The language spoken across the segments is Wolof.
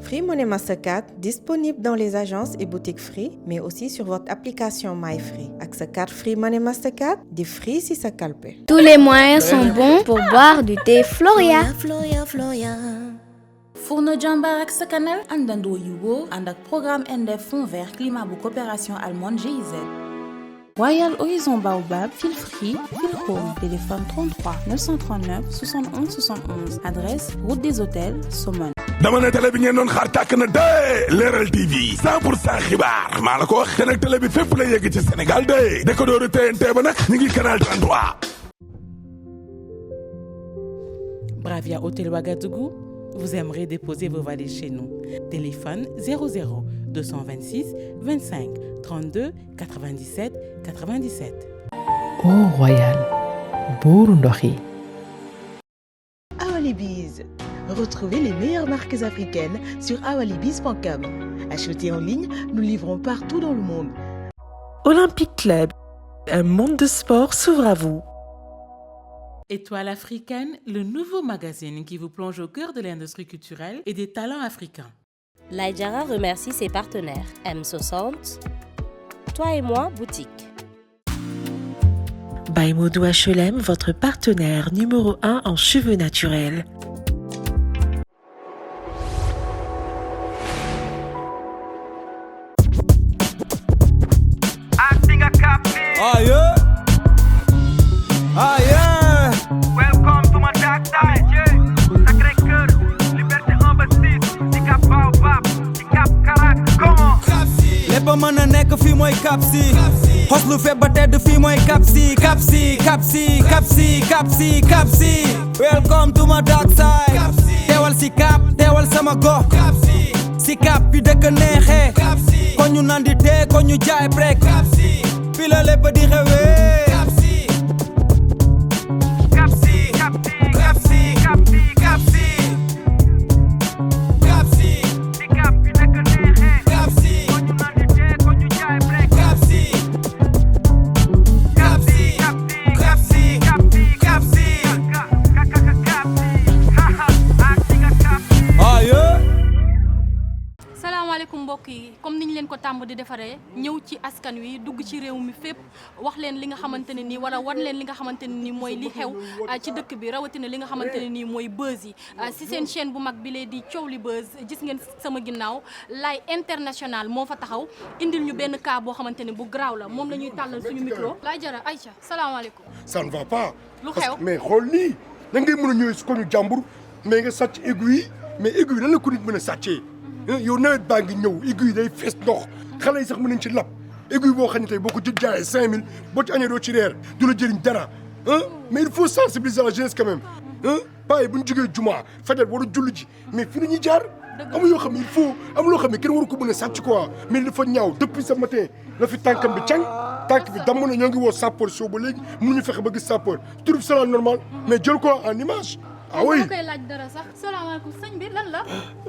Free Money Mastercard disponible dans les agences et boutiques Free, mais aussi sur votre application MyFree. Avec sa carte Free Money Mastercard, des free si ça calpe. Tous les moyens sont bons pour boire du thé Floria. Fourneau Jambar ak sa canal àndandoo yu wóor ànd ak programme NDF Fonds vert climat bu coopération allemande GIZ. Royal Horizon Baobab, fil free, fil home, téléphone 33 939 71 71, adresse route des hôtels, Somone. dama ne télé bi ngeen doon xaar tàkk na de Leral TV 100% xibaar maa la ko wax te nag télé bi fépp la yegg ci Sénégal de décodeur TNT ba nag ñu ngi canal 33. Bravia Hôtel Ouagadougou, vous aimerez déposer vos valises chez nous. Téléphone 00 226 25 32 97 97. Au Royal, buuru ndox yi. Awalibiz. Retrouvez les meilleures marques africaines sur awalibiz.com. Achetez en ligne, nous livrons partout dans le monde. Olympique Club, un monde de sport s'ouvre à vous. Étoile africaine, le nouveau magazine qui vous plonge au cœur de l'industrie culturelle et des talents africains. Laïdjara remercie ses partenaires M60, Toi et moi boutique. By Modou HLM, votre partenaire numéro 1 en cheveux naturels. Oh yeah, oh yeah. Welcome to my dark side, yeah. Sacré-Cœur, Liberté Embassy, Sicap Baobab, Sicap Karak, comment? Lépp mën a nekk fii mooy Kapsi. Xos lu fee ba tedd fii mooy Kapsi, Kapsi, Kapsi, Kapsi, Kapsi, Kapsi. Welcome to my dark side. Teewal Sicap, teewal sama gox. Sicap bi dëkk neexee. Ko ñu naan di tee, ko ñu jaay brek. Fii la lépp di xewee. Kapsi, Kapsi, Kapsi, Kapsi, Kapsi, Kapsi. Kapsi, Sicap bi dëkk neexee. Kapsi, ko ñu naan di tee, ko ñu jaay brek. Kapsi, Kapsi, Kapsi, Kapsi, Kapsi, Kapsi. Ah yeah. salaamaaleykum mbokk yi comme niñ leen ko tàmb di defaree ñëw ci askan wi dugg ci réew mi fépp wax leen li nga xamante ne nii wala wan leen li nga xamante ne nii mooy li xew ci dëkk bi rawatina li nga xamante ne nii mooy buzz yi si seen chaîne bu mag bi lee di coow li buzz gis ngeen sama ginnaaw Laye International moo fa taxaw indil ñu benn cas boo xamante ne bu garaaw la moom la ñuy tàllal suñu micro. Laye Jara Aïcha salaamaaleykum. ça ne va pas. lu xew mais xool nii da ngay mën a ñëwee si ko ñu jàmbur mais nga sàcc aiguille mais aiguille nan la ko nit mën a sàccee. yow nawet baa ngi ñëw aiguille day fees ndox xale yi sax mën nañ ci lab aiguille boo xam ne tey boo ko jaayee 5000 boo ci añee doo ci reer du la jëriñ dara mais il faut sensibiliser la jeunesse quand même paa yi bu ñu jógee juma fajar war a julli ji mais fi la ñuy jaar amu yoo xam ne il faut am loo xam ne kenn waru ko mën a sàcc quoi mais dafa ñaaw depuis ce matin la fi tànkam bi càng tànk bi damm na ñoo ngi woo sapeur show ba léegi mënuñu fexe ba gis sapeur trouve cela normal mais jël ko en image. ah oui koy laaj dara sax salaamaaleykum sëñ bi lan la.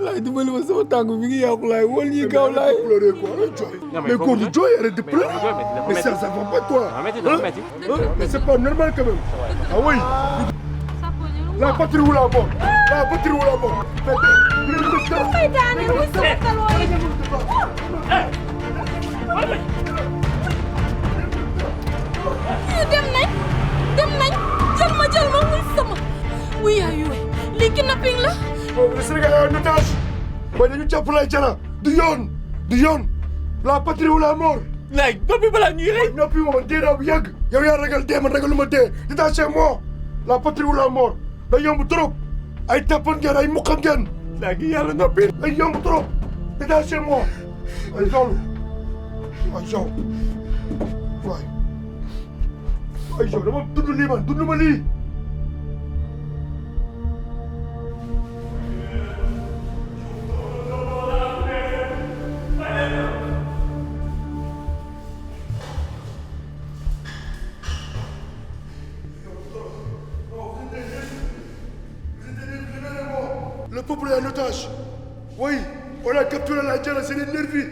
Laay dimbali ma sama tànk mi ngi yàqu Laay wol ñi gaaw Laay. pleurer quoi mais qu'on dit joie arrête de pleurer mais ça va pas toi mais c'est pas normal quand même ah oui la patrie ou la mort la patrie ou la mort jël ma muy sama oui aywa lii kidnapping la. le Sénégal est en otage mooy dañu jàpp Laye Jara du yoon la patrie ou la mort. Laye noppi balaa ñuy rey. noppi moom dee naa bu yàgg. yow yaa ragal dee man ragaluma dee détachez-moi la patrie ou la mort day yomb trop ay tappan ngeen ay muqa ngeen. léegi yàlla noppi. day yomb trop détachez-moi ay loolu ay yow ay yow dama dund lii man dund ma lii. Le peuple est en otage. Oui, on a capturé Laye Jara, c'est des nervis.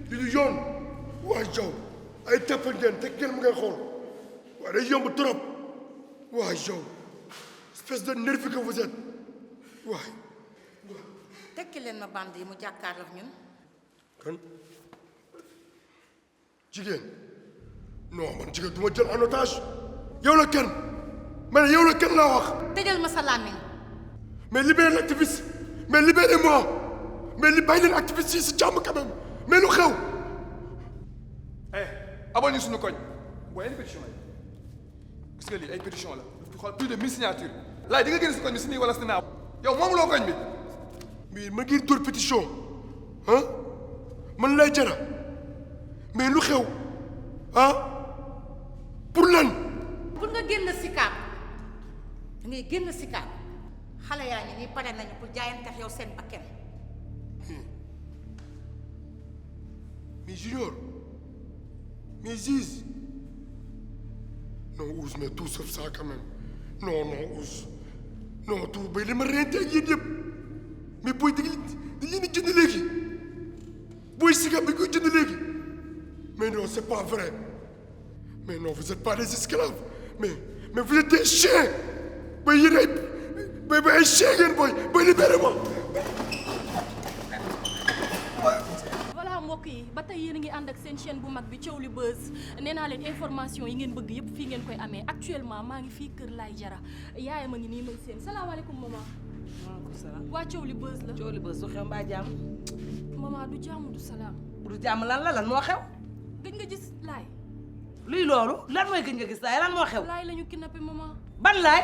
Du jaune. Ouais, yow ay tappan ngeen te kenn mu ngay xool. waaw day yomb trop. waaw yow espèce de nervi que vous êtes. waay tekki leen ma bande yi mu jàkkaarloo ak ñun. kan jigéen non man jigéen du ma jël en otage yow la kenn ma ne yow la kenn laa wax. tëjal ma sa làmmiñ. mais libérez l'activiste mais libérez-moi mais li bàyyi leen activiste yi si jàmm quand même mais lu xew. abal ñu suñu koñ booy ay pétition la gis nga lii ay pétition la xool plus de 1000 signatures laay di nga génn si koñ bi si nii wala si naaw yow moom loo koñ bi. mais ma ngi dóor pétition ah man lay jara mais lu xew ah pour lan. pour nga génn Sicap da ngay génn Sicap xale yaa ngi nii pare nañu pour jaayanteex yow seen bakken. mais Junior mais Ziz non Ousse mais tout sauf ça quand même non Ousse non tout bay li ma rente ak yéen yëpp mais booy dañ leen di jënd léegi booy Sicap bi koy jënd léegi mais non c'est pas vrai mais non vous êtes pas des esclaves mais vous êtes des chiens bay yéen ay chiens ngeen booy libérez-moi. mbokk yi ba tey yéen a ngi ànd ak seen chaîne bu mag bi Thiowli Buzz nee naa leen information yi ngeen bëgg yëpp fii ngeen koy amee actuellement maa ngi fii kër Laye Jara yaayam a ngi nii may seen salaamaaleykum maman. maaleykum salaam. waa Thiowli Buzz la. Thiowli Buzz su xew mbaa jàmm. maman du jàmm du salaam. du jàmm lan moo xew. gëj nga gis Laye. luy loolu lan mooy gëj nga gis Laye lan moo xew. Laye la ñu kidnappé maman. ban Laye.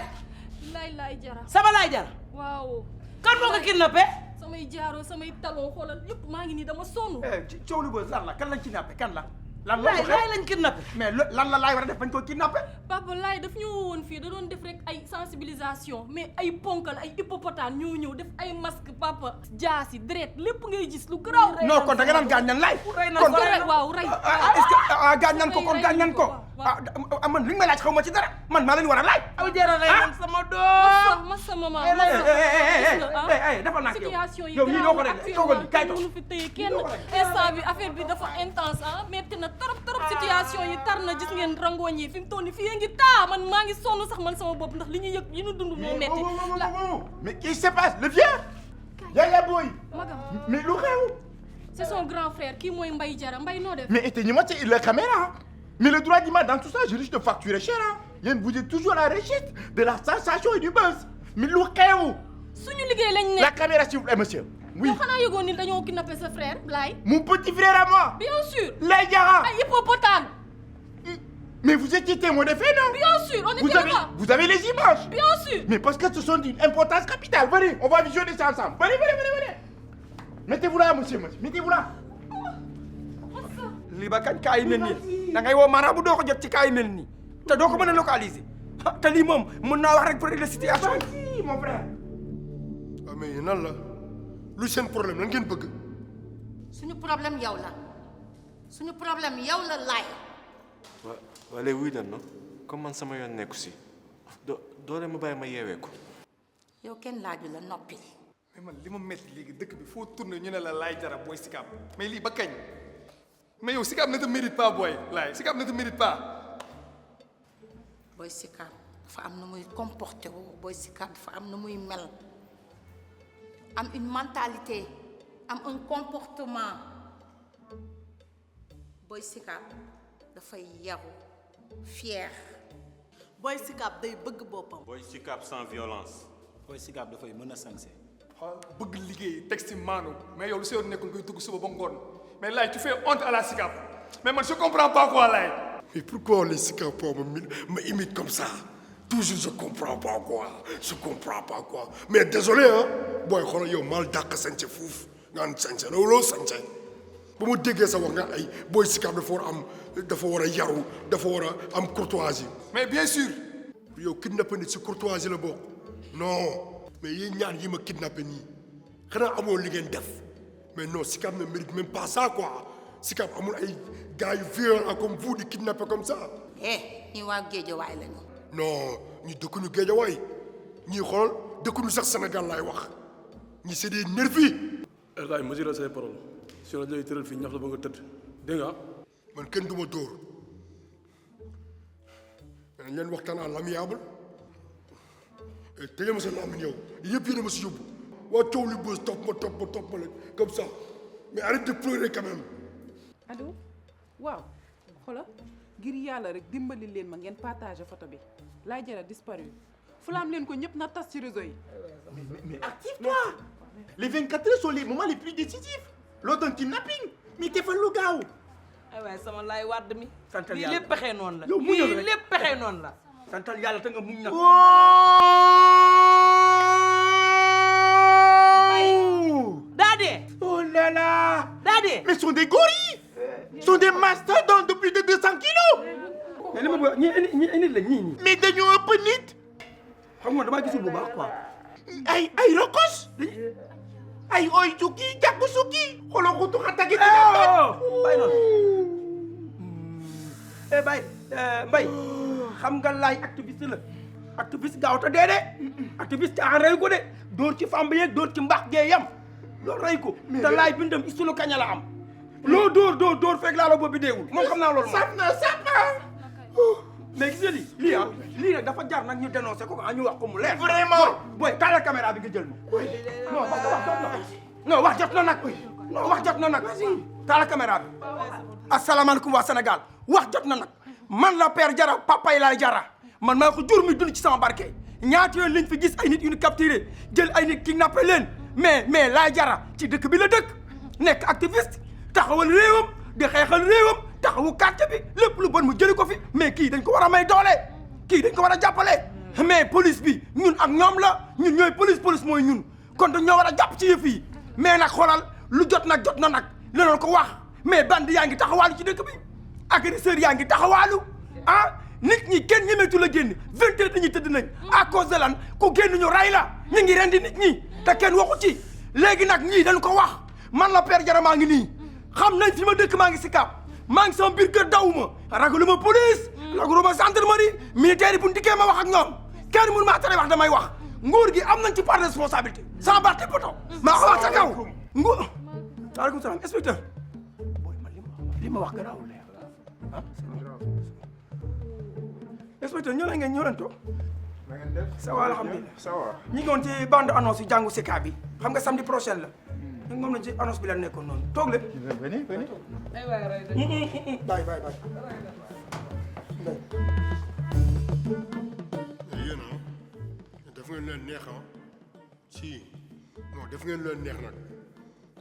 Laye Jara. sama Laye Jara. waaw. kan moo ko kidnappé. samay jaaroo samay talon xoolal yëpp maa ngi nii dama sonn. Thiowli Buzz lan la kan lañ kidnappé kan la. lan Laye lañ kidnappé. mais lan la Laye war a def bañ koo kidnappé. papa Laye daf ñu woon fii da doon def rek ay sensibilisation mais ay ponkal ay hippopotame ñoo ñëw def ay masque papa jaasi dret lépp ngay gis lu garaaw. non kon da nga naan gaañ nan Laye. kon waaw rey. est-ce que gaañ nan ko kon gaañ nan ko. man li nga may laaj xaw ma ci dara man maa leen war a laaj. aw jara lay man sama doom. masa maman dafa nak situation yi yow ñii doo ko rek toogal kay toog mënu fi tëye kenn instant bi affaire bi dafa intense metti na trop situation yi tar na gis ngeen rangooñ yi fi mu toll nii fii ngi taa man maa ngi sonn sax man sama bopp ndax li ñu yëg yi ñu dund moo metti mais qu'est-ce qui se passe le vieux Yaya Boy magam mais lu xew c'est son grand frère kii mooy Mbaye Jara Mbaye noo def mais éteignez-moi la caméra mais le droit d'image dans tout ça je risque de facturer cher yéen vous êtes toujours à la recherche de la sensation et du buzz mais lu xew suñu liggéey lañ ne la caméra s'il vous plaît monsieur oui xanaa yëgoon ni dañoo kidnappé sa frère Laye mon petit frère à moi bien sûr Laye Jara ay hippopotame mais vous étiez témoin des faits non bien sûr on était là-bas vous avez les images bien sûr mais parce que ce sont d'une importance capitale venez on va visionner ça ensemble venez mettez-vous là monsieur mettez-vous là lii ba kañ kaa yi mel nii da ngay woo marabu doo ko jot ci kaa yi mel nii te doo ko mën a localiser te lii moom mën naa wax rek pour régler situation yi mon frère. waaw mais nan la lu seen problème lan ngeen bëgg. suñu problème yow la suñu problème yow la Laye. waa léegi wuy dem na comme man sama yoon nekku si doo leen ma bàyyi ma yeewee ko. yow kenn laaju la noppi. mais man li ma métti léegi dëkk bi foo tourné ñu ne la Laye Jara booy Sicap mais lii ba kañ mais yow Sicap ne te mérite pas booy Laye Sicap ne te mérite pas. booy Sicap dafa am na muy comporté wu booy Sicap dafa am na muy mel am une mentalité am un comportement booy Sicap dafay yaru fier. booy Sicap day bëgg boppam. booy Sicap sans violence. booy Sicap dafay mën a sañse. bëgg liggéey teg ci maanu mais yow lu seyoon nekkul ngay dugg suba ba ngoon mais Laye tu fais honte à la Sicap mais man je comprends pas quoi Laye. mais pourquoi les Sicapois me imitent comme ça toujours je comprends pas quoi mais désolé booy xoolal yow mal dàq sañse fuuf nga am sañse looloo sañse ba mu déggee sa wax nga ay booy Sicap dafa war a yaru dafa war a am courtoisie. mais bien sûr. yow kidnappé nit si courtoisie la bokk non mais yéen ñaar yi ma kidnappé nii xanaa amoo li ngeen def mais non Sicap ne mérite même pas ça quoi Sicap amul ay gars yu violents comme vous di kidnappé comme ça. ñii waa Géejawaay lañu. non ñu dëkkuñu Géejawaay ñii xool dëkkuñu sax Sénégal laay wax ñi c'est des nervis. Laye mesurer say paroles si rajo yi tëral fii ñax la ba nga tëdd dégg nga. man kenn du ma dóor dañ leen waxtaan à l'amiable tëjee ma sa làmmiñ yow yëpp yéen a ma si yóbbu waa coow li bës topp ma comme ça mais arrête de pleurer quand même. allo waaw xoolal ngir yàlla rek dimbali leen ma ngeen partager photo bi Laye Diarra disparu fulaam leen ko ñëpp na tas ci réseau yi. Mais active-toi. Les 24 heures sont les moments les plus décisifs. Lors d'un kidnapping. Mais t'es fait le gars. ay waay sama Laye Wade mi. santal lii yàlla lépp pexe noonu la. yow muñal rek lii lépp pexe noonu la. santal yàlla te nga muñ nag. Dadé. Oh là là. Dadé. Mais ce sont des gorilles. Ce sont des mastodontes de plus de 200 kilos. mais li ma bëgg ñii nit la ñii. Mais dañoo ëpp nit. xam nga damaa gisul bu baax quoi. ay rokos. ay oy suki jàpp suki. xooloo ko tuxa tagi. bàyyi noonu. Baye Mbaye xam nga Laye activiste la activiste gaaw te dee de activiste a rey ko de dóor ci fàmb yeeg dóor ci mbax gee yam loolu rey ko te Laye bindam istulu kaña la am loo dóor fekk laa la boobu deewul moom xam naa loolu sap na mais gis nga lii nag dafa jar nag ñu dénoncé ko ñu wax ko mu leer vraiment booy taalal caméra bi nga jël ma wax jot na nag wax jot na nag taalal caméra bi asalaamaaleykum waa Sénégal wax jot na nag man la père Diarra papa yi Laye Diarra man maa ko jur mi dund ci sama barke ñaata yoon lañ fi gis ay nit yu ñu capturé jël ay nit kidnappé leen mais Laye Diarra ci dëkk bi la dëkk nekk activiste taxawal réewam di xeexal réewam taxawu quartier bi lépp lu bon mu jëli ko fi mais kii dañ ko war a may doole kii dañ ko war a jàppale mais police bi ñun ak ñoom la ñun ñooy police mooy ñun kon dañ ñoo war a jàpp ci yëf yi mais nag xoolal lu jot na nag lenoon ko wax mais bande yaa ngi taxawaalu ci dëkk bi agresseurs yaa ngi taxawaalu nit ñi kenn ñemeetu la génn 20 heures dañuy tëdd nañ à cause de lan ku génn ñu ray la ñu ngi rendi nit ñi te kenn waxu ci léegi nag ñii dañ ko wax man la père Diarra maa ngi nii xam nañ fi ma dëkk maa ngi si Cap maa ngi sama biir kër dawuma ragaluma police ragaluma gendarmerie militaire yi bu ñu dikkee ma wax ak ñoom kenn mënu maa tere wax damay wax nguur gi am nañ ci part de responsabilité sans barté poto maa ko wax ca kaw nguur waaleykum salaam inspecteur li ma wax garaawul inspecteur ñoo leen toog ça va alhamdulilah ça va ñi ngi woon ci bande annonce yi jàngu Sika bi xam nga samedi prochain la ñu moom lañ ci annonce bi la nekkoon noonu toog leen venez bye yéen def ngeen leen neex si non def ngeen leen neex nag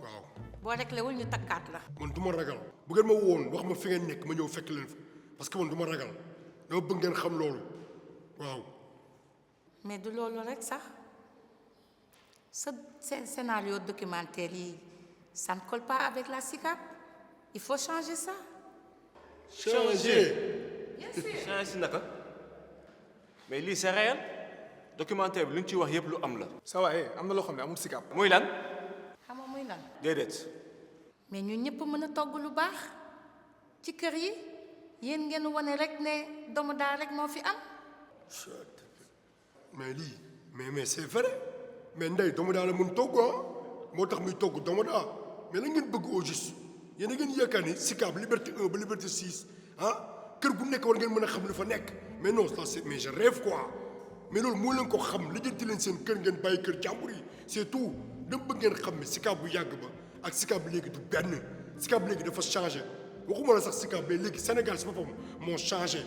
waaw boo réglé wul ñu takkaat la. man du ma ragal bu ngeen ma woon wax ma fi ngeen nekk ma ñëw fekk leen fa parce que man du ma ragal dama bëgg ngeen xam loolu waaw. mais du loolu rek sax sa scénario documentaire yi ça ne colle pas avec la SICAP il faut changer ça. changer si naka mais lii c'est réel documentaire bi lu ñu ci wax yëpp lu am la. ça va am na loo xam ne amul SICAP. muy lan. xam nga muy lan. déedéet. mais ñun ñëpp mën a togg lu baax ci kër yi yéen ngeen wane rek ne doomu daal rek moo fi am. mais lii mais c'est vrai mais ndey doomu daal la mën togg moo tax muy togg doomu daal mais la ngeen bëgg au juste yéen a ngeen yaakaar ni SICAP liberté 1 ba liberté 6 kër gu nekk war ngeen mën a xam lu fa nekk mais non ça c'est mais je rêve quoi mais loolu moo leen ko xam lijjanti leen seen kër ngeen bàyyi kër jàmbur yi c'est tout dama bëgg ngeen xam ne SICAP bu yàgg ba ak SICAP bi léegi du benn SICAP bi léegi dafa changé waxuma la sax SICAP mais léegi Sénégal si boppam moo changé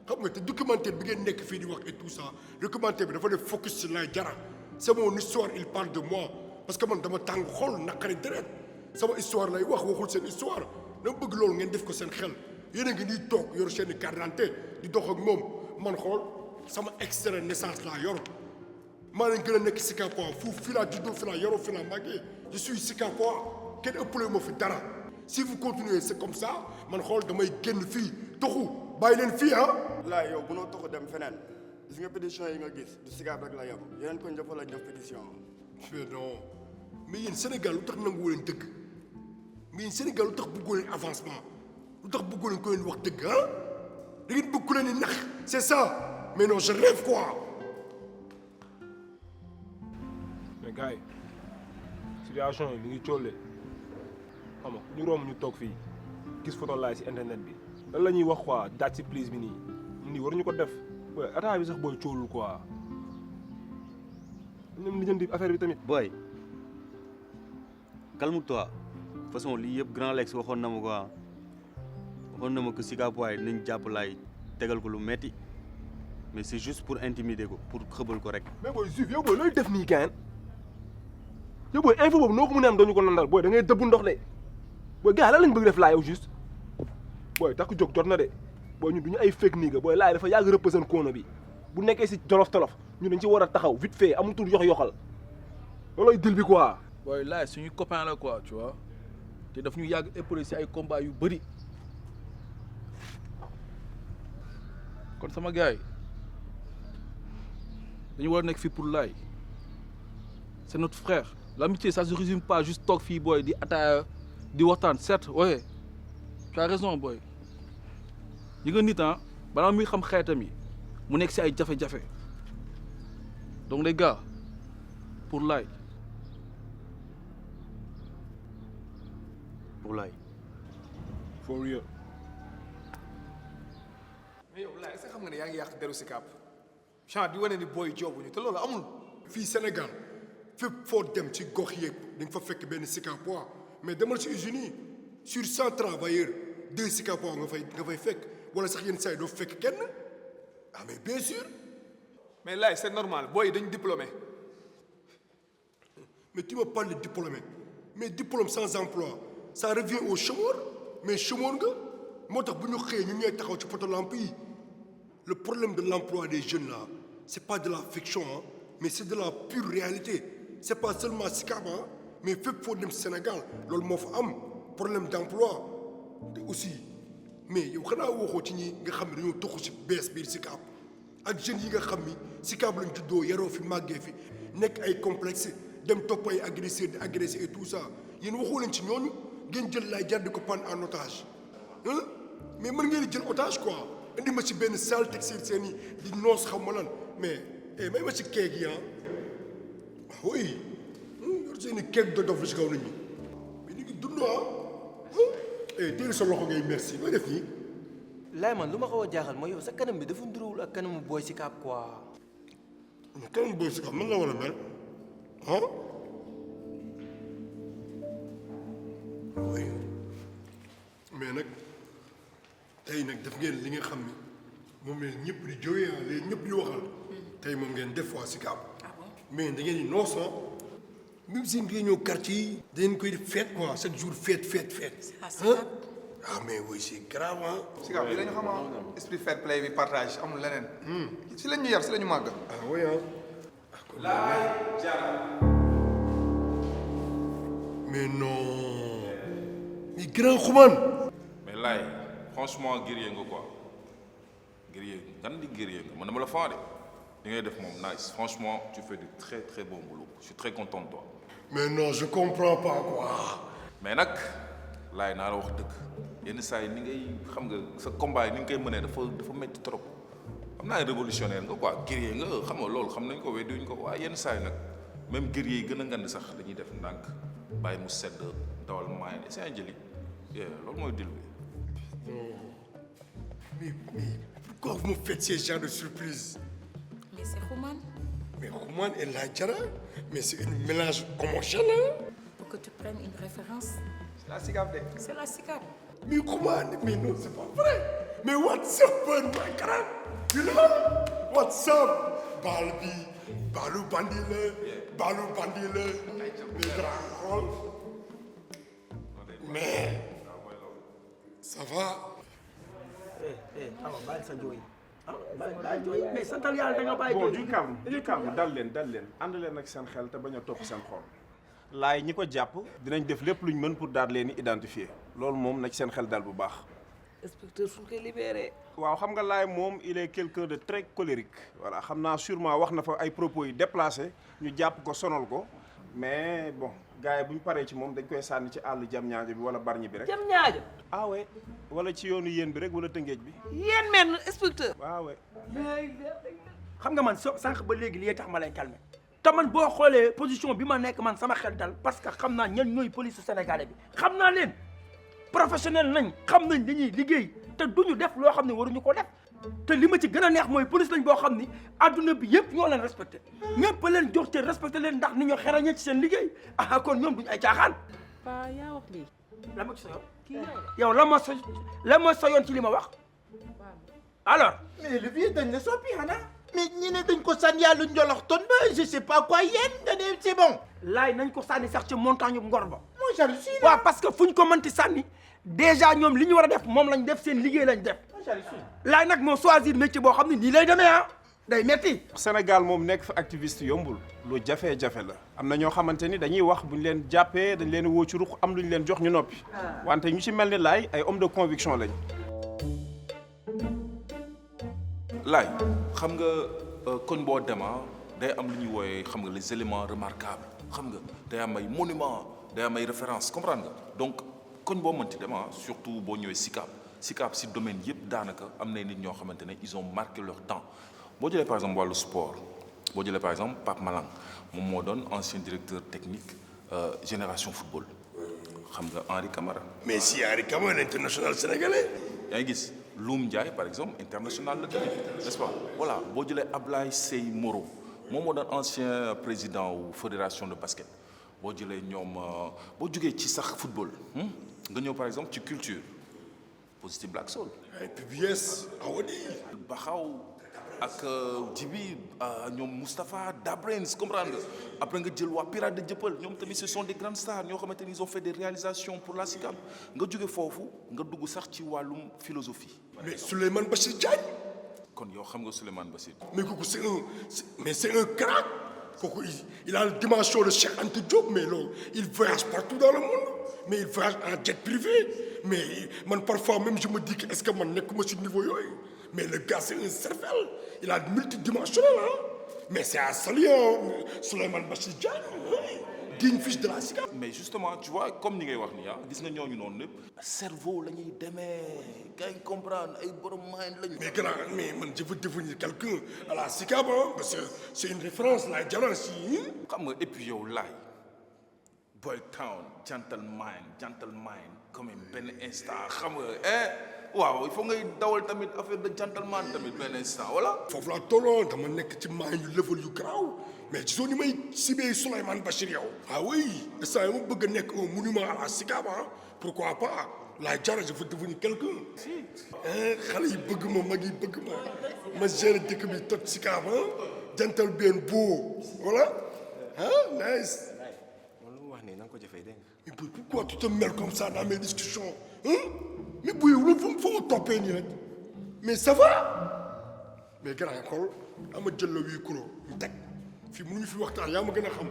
xam nga te documentaire bi ngeen nekk fii di wax et tout ça documentaire bi dafa def focus sur Laye Diarra c'est mon histoire il parle de moi parce que man dama tàng xol naqari deret sama histoire lay waxul seen histoire dama bëgg loolu ngeen def ko seen xel yéen a ngi nii toog yor seen i carte d'identité di dox ak moom man xool sama extrait naissance laa yor maa leen gën a nekk SICAPois fii laa juddoo fi laa yoroo fi laa màggee je suis SICAPois kenn ëppale ma fi dara si vous continuez c'est comme ça man xool damay génn fii toxu bàyyi leen fii laay yow mënoo toxu dem feneen gis nga pétition yi nga gis du SICAP rek la yem yeneen ko njëkk la def pétition mais non mais yéen Sénégal lu tax nangu leen dëgg mais yéen Sénégal lu tax bëggoo leen avancement lu tax bëggoo leen ko leen wax dëgg da ngeen bëgg ku leen di nax c'est ça mais non je rêve quoi. mais gars yi situation yi mi ngi coolle xam nga ñu romb ñu toog fii gis photo Laye si internet bi lan la ñuy wax quoi daaj si prise bi nii waruñu ko def booy ataa bi sax booy coolul quoi ñoom lijjanti affaire bi tamit. booy calme-toi de toute façon lii yëpp grand Lex waxoon na ma ko waxoon na ma que Sicap waay nañ jàpp Laye tegal ko lu metti mais c'est juste pour intimider ko pour xëbal ko rek. mais booy Juif yow booy looy def nii gaañ yow booy info boobu noo ko mën a am dañu ko nandal booy da ngay dëbb ndox de booy gars lan lañ bëgg def Laye yow juste booy takk jóg jot na de booy ñun duñu ay fake nii ga booy Laye dafa yàgg représente koona bi bu nekkee si tolof ñu dañ ci war a taxaw vite fait amul tur yoxal loolooy dil bi quoi. booy Laye suñu copain la quoi tu vois te daf ñu yàgg épaulé si ay combat yu bëri kon sama gars yi dañu war a nekk fii pour Laye c'est notre frère l'amitié ça se résume pas juste toog fii booy di ataaya di waxtaan certes ouais tu as raison booy yi nga nit balaa muy xam xeetam yi mu nekk si ay jafe-jafe donc les gars pour Laye. pour Laye. for real. mais yow Laye est-ce que xam nga ne yaa ngi yàq deru Sicap genre di wane ni booy joobuñu te loolu amul. fii Sénégal fépp foo dem ci gox yeeg di nga fa fekk benn Sicapois mais demal ci usines yi sur 100 travailleurs 2 Sicapois nga fay fekk wala sax yenn saa yi doo fekk kenn ah mais bien sûr. mais Laye c'est normal booy dañu diplômé. mais tu me parles de diplômé mais diplôme sans emploi ça revient au chômeur mais chômeur nga moo tax bu ñu xëyee ñu ñooy taxaw ci poto lampe yi le problème de l'emploi des jeunes là c'est pas de la fiction mais c'est de la pure réalité c'est pas seulement Sicap mais fépp foo dem Sénégal loolu moo fa am problème d'emploi te aussi mais yow xanaa waxoo ci ñi nga xam ne dañoo toxu ci bees biir Sicap ak jeunes yi nga xam ni Sicap lañ juddoo yaroo fi màggee fi nekk ay complexe dem topp ay agresseur di agresser et tout ça yéen waxoo leen ci ñooñu ngeen jël Laye Diatta di ko prendre en otage mais mën ngeen di jël otage quoi indi ma ci benn salle teg seen i di noos xam ma lan mais may ma ci keeg yi oui yor seen i keeg dof la ci kaw nit ñi mais ñu ngi dund teel sa loxo ngay merci looy def nii. Laye man lu ma xaw a jaaxal mooy yow sa kanam bi dafa ndurawul ak kanamu booy Sicap quoi. kanamu booy Sicap man la war a mel oui mais nag tey nag def ngeen li nga xam ni moom leen ñëpp di jooyee leen ñëpp di waxal tey moom ngeen def waa Sicap mais da ngeen di noos même si ngeen ñëw quartier yi da ngeen koy def fête quoi chaque jour fête ah mais oui c'est grave Sicap yi dañu xam esprit fair play bi partage amul leneen si lañ ñu yar si la ñu màgg oui Laye Diatta mais non mais grand xuman mais Laye franchement guerrier nga quoi guerrier gan di guerrier nga man dama la faa de li ngay def moom nice franchement tu fais du très très bon boulot je suis très content de toi. mais non je comprends pas quoi. mais nag Laye naa la wax dëgg yenn saa yi ni ngay xam nga sa combat yi ni nga koy mënee dafa métti trop xam naa révolutionnaire nga quoi guerrier nga xam nga loolu xam nañ ko weddiwuñ ko waaye yenn saa yi nag même guerrier yi gën a ngand sax dañuy def ndànk bàyyi mu sedd dawal maay c'est un jëli loolu mooy dil bi. mais pourquoi vous me faites ce genre de surprise? Mais c'est Xuman. Mais Xuman et Laye Diatta, mais c'est un mélange homogène Pour que tu prennes une référence. C'est la Sicap de. C'est la Sicap. Mais Xuman, mais non, c'est pas vrai. Mais what's up, my grand? You know? What's up? Balu bandi la. Mais grand mais ça va. bàyyi sa jooy bàyyi jooy mais santal yàlla da nga bàyyi jooy. bon du calme dal leen ànd leen ak seen xel te bañ a topp seen xol. Laye ñi ko jàpp dinañ def lépp luñ mën pour daal leen identifier loolu moom na ci seen xel dal bu baax. inspecteur fu ñu koy libéré. waaw xam nga Laye moom il est quelqu'un de très colérique voilà xam naa sûrement wax na fa ay propos yi déplacé ñu jàpp ko sonal ko mais bon gars yi bu ñu paree ci moom dañ koy sànni ci àll jam ñaajo bi wala barñi bi rek. jam ñaajo. ah ouais wala ci yoonu yéen bi rek wala tëngeej bi. yéen men inspecteur. waaw ouais. xam nga man sànq ba léegi li tax ma lay calmer te man boo xoolee position bi ma nekk man sama xel dal parce que xam naa ñan ñooy police sénégalais bi xam naa leen professionnel nañ xam nañ dañuy liggéey te duñu def loo xam ne waruñu ko def te li ma ci gën a neex mooy police lañ boo xam ni adduna bi yëpp ñoo leen respecté ñëpp leen jox te respecté leen ndax ni ñoo xerañee ci seen liggéey ah kon ñoom duñu ay caaxaan papa yaa wax lii. la ma ci sa yoon. kii yaa wax. yow la ma sa yoon ci li ma wax. alors. mais le vieux dañ la soppi xanaa. mais ñi ne dañ ko sànni yàlla njolox ton ba je sais pas quoi yéen nga ne c'est bon. laay nañ ko sànni sax ci montagne bu Ngor ba. moi j'hallucine. waaw parce que fu ñu ko mënti sànni déjà ñoom li ñu war a def moom lañ def seen liggéey lañ def. laay nag moo choisir métier boo xam ne nii lay demee ah day metti. Sénégal moom nekk fa activiste yombul lu jafe-jafe la am na ñoo xamante ni dañuy wax bu ñu leen jàppee dañ leen woo ci ruq am lu ñu leen jox ñu noppi wante ñu ci mel ni laay ay homme de conviction lañ. laay xam nga koñ boo dema day am lu ñuy wooyee xam nga les éléments remarquables xam nga day am ay monuments day am ay références comprendre nga donc koñ boo mënti dema surtout boo ñëwee Sicap si domaine yëpp daanaka am na nit ñoo xamante ne ils ont marqué leur temps boo jëlee par exemple wàllu sport boo jëlee par exemple Pape Malang moom moo doon ancien directeur technique Génération Football xam nga Henri Camara. mais si Henri Camara international sénégalais. yaa ngi gis Loum Ndiaye par exemple international la tamit n'est-ce pas voilà boo jëlee Ablaye Sey Moro moom moo doon ancien président wu fédération de basket boo jëlee ñoom boo jógee ci sax football nga ñëw par exemple ci culture Positive Black Soul. ay PBS Awadi. Baxaw ak Djibi ñoom Moustapha Dabrens comprendre nga après nga jël waa Pirate de Dieuppeul ñoom tamit ce sont des grandes stars ñoo xamante ni ils ont fait des réalisations pour la Sicap nga jóge foofu nga dugg sax ci wàllum philosophie. mais Souleymane Bachir Diagne. kon yow xam nga Souleymane Bachir. mais kooku c'est un crack kooku il a la dimension de Cheikh Anta Diop mais loolu il voyage partout dans le monde mais il voyage en jet privé mais man parfois même je me dis que est-ce que man nekkuma ci niveau yooyu mais le gars c'est un cervelle il a multidimensionnel mais c'est à saluer Souleymane Bachir Diagne digne fils de la Sicap. mais justement tu vois comme ni ngay wax nii gis nga ñooñu noonu lépp cerveau la ñuy demee gars yi comprendre ay borom mind lañu. mais grand mais man je veux devenir quelqu'un à la Sicap parce que c'est une référence Laye Diarra si. xam nga et puis yow Laye boy town gentleman comme benn instant xam nga waaw il faut ngay dawal tamit affaire de gentleman tamit benn instant voilà. foofu laa tolloo dama nekk ci maa yu level yu garaaw mais gisoo ni may sibee Souleymane Bachir yow. ah oui instant yi ma bëgg a nekk un monument à la Sicap pourquoi pas Laye Diarra je veux devenir quelqu'un. xale yi bëgg ma mag yi bëgg ma gérer dëkk bi tot Sicap jantal benn beau voilà nice. na nga ko jëfee dégg nga. mais pourquoi tu te mêles comme ça dans mes discussions mais bu yow loolu foo ma toppee nii rek mais ça va mais grand xool ama jël la 8 kilos ñu teg fii mënuñu fi waxtaan yaa ma gën a xam.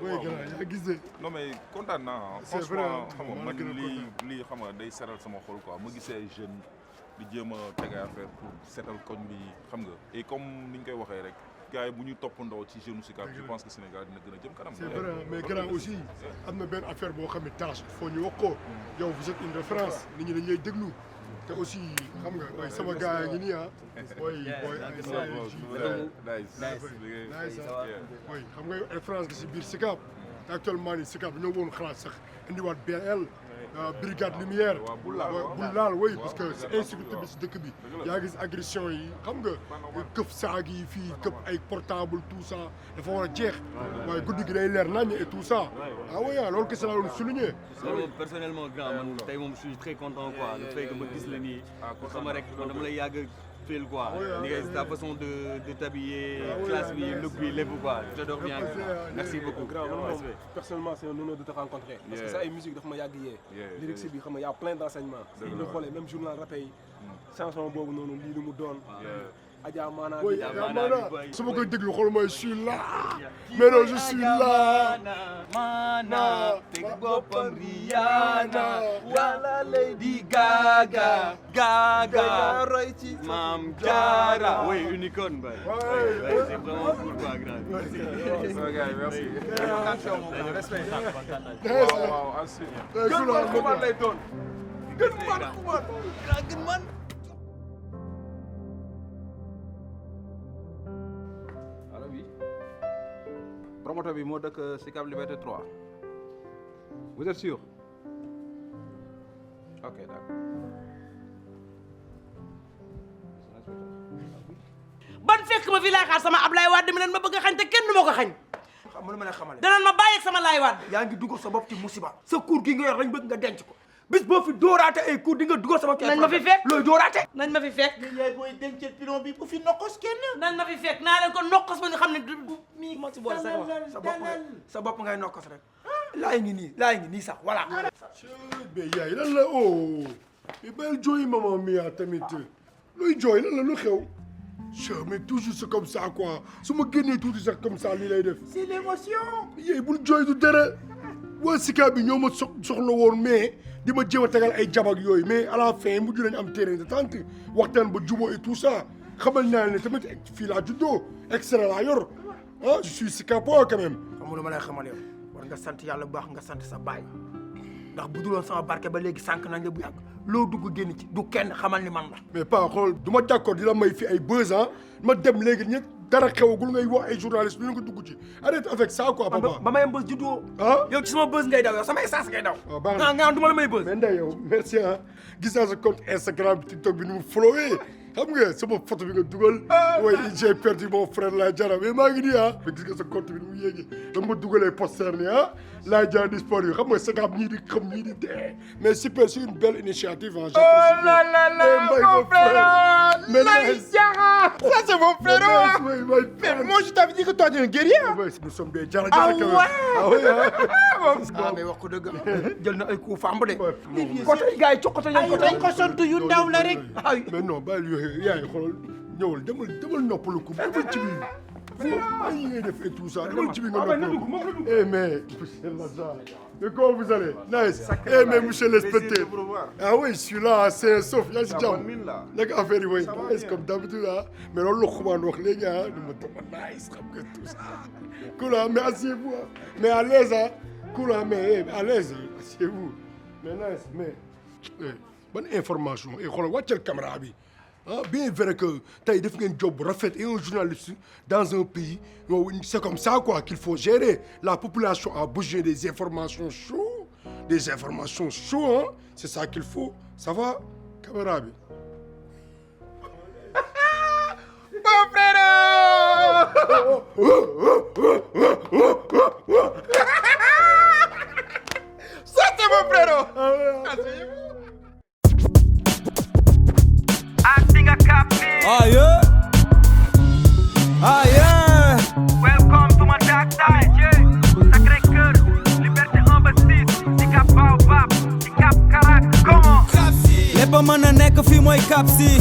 oui grand yaa gis de. non mais kontaan naa franchement xam nga man lii xam nga day seral sama xol quoi ma gisee ay jeunes di jéem a teg ay affaire pour seetal koñ bi xam nga et comme ni ñu koy waxee rek gars yi bu ñu toppandoo ci jeune Sicap je pense que Sénégal dina gën a jëm kanam. c'est vrai mais grand aussi am na benn affaire boo xam ne tâche il faut ñu wax ko yow vous êtes une référence nit ñi dañ lay déglu te aussi xam nga waaye sama gars yaa ngi nii oui xam nga référence gi si biir Sicap actuellement nii Sicap ñoo woon xalaat sax indiwaat BL brigade lumière bu laal oui parce que c'est insécurité bi si dëkk bi yaa gis agression yi xam nga këf saag yi fii këf ay portable tout ça dafa war a jeex waaye guddi gi day leer nañ et tout ça oui loolu kese laa doon souligner. personnellement grand man tey moom je suis très content quoi le fait que ma gis la nii sama rek man dama lay yàgg fil quoi ni ngay ta façon de t'habiller classe bi look bi lépp quoi j'adore bien merci beaucoup grand moom personnellement c'est un honneur de te rencontrer parce que sa ay musique dafa ma yàgg yee lyrics bi xam nga y a plein d'enseignements ñu xoolee même journal rappé yi chanson boobu noonu lii lu mu doon Adja Maana su ma koy déglu xool mooy je suis là mais non je suis là Maana teg boppam Rihanna wala Lady Gaga roy ci Maam Jaara oui unicorn bay c'est vraiment cool quoi grand merci respect waaw gën man xumaan lay doon gën man promoteur bi moo dëkk Sicap Liberté 3 vous êtes sûr ok d'accord. ban fekk ma fi laay xaar sama Ablaye Wade mi leen ma bëgg a xañ te kenn du ma ko xañ. xam nga lu ma lay xamale. danañ ma bàyyi ak sama Laay Wade. yaa ngi dugal sa bopp ci musiba. sa cour gi nga yor lañ bëgg nga denc ko bis boo fi dóoraate ay cour di nga dugal sama. nañ ma fi fekk looy dóoraate. nañ ma fi fekk. yaay booy denceel pilon bi bu fi nokkos kenn. nañ ma fi fekk naa leen ko nokkos ba ñu xam ne du mii moo ci boole sax sa bopp ngay nokkos rek. laay ngi nii sax voilà. mais yaay lan la oh mais bàyyil jooy maman Mia tamit luy jooy lan la lu xew. mais toujours c'est comme ça quoi su ma génnee tuuti sax comme ça lii lay def. c'est l'émotion. yaay bul jooy du dara waa Sicap bi ñoo ma soxla woon mais di ma jéem a tegal ay jabak yooyu mais à la fin mujj nañu am terrain d'entente waxtaan ba jubóo et tout ça xamal naa ne tamit fii laa juddoo extra laa yor ah je suis Sicapois quand même. xam nga lu ma lay xamal yow war nga sant yàlla bu baax nga sant sa baay ndax bu duloon sama barke ba léegi sànq nañ la bu yàgg loo dugg génn ci du kenn xamal ni man la. mais pas xool du ma d'accord di la may fi ay buzz ma dem léegi ñëpp dara xewagul ngay wax ay journalistes lu ñu ko dugg ci arrête avec ça quoi papa. ba may am buzz juddoo. yow ci sama buzz ngay daw yow sama essence ngay daw. waaw baax na nga du ma la may buzz. mais ndey yow merci gis naa sa compte Instagram bi TikTok bi ni mu followé xam nga sama photo bi nga dugal. oui j'ai perdu mon frère Laye Diarra mais maa ngi nii mais gis nga sa compte bi ni mu yéegee da nga ma dugalee poster ni Laye Diarra disparu xam nga Sicap ñii di xam ñii di dee mais super c'est une belle initiative oh là là là mon frère Laye Diarra ça c'est mon frère mais moi je t'avais dit que toi tu es un guerrier. nous sommes des Diarra Diarra quand même. mais wax ko dëgg jël na ay coups famb de. côté gars yi cokkate leen ko dañ ko sant yu ndaw la rek. mais non bàyyi yooyu yaay xool ñëwal demal noppalu ko demal ci biir. ay yi ngay def et tout ça demal ci biir nga noppalu ko. eh mais monsieur l'agent mais comment vous allez. nice eh mais monsieur l'inspecteur. ah oui je suis là c'est sauf yaa si jàmm. naka affaire yi mooy nice comme d'habitude mais loolu la xumaan wax léegi ni ma dama nice xam nga tout ça. cool mais asseyez-vous mais à l'aise cool mais à l'aise asseyez-vous mais nice mais bonne information et xoolal wàccal caméra bi bien vrai que tey def ngeen job bu rafet et un journaliste dans un pays c'est comme ça quoi qu'il faut gérer la population a besoin des informations chaudes c'est ça qu'il faut ça va caméra bi. mon frère. ça c'est mon frère. Ah yeah, ah yeah. Welcome to my dark side, yeah. Sacré-Cœur, Liberté 1-6, Sicap Baobab, Sicap Karak, comment? lépp mën a nekk fii mooy Cap Si.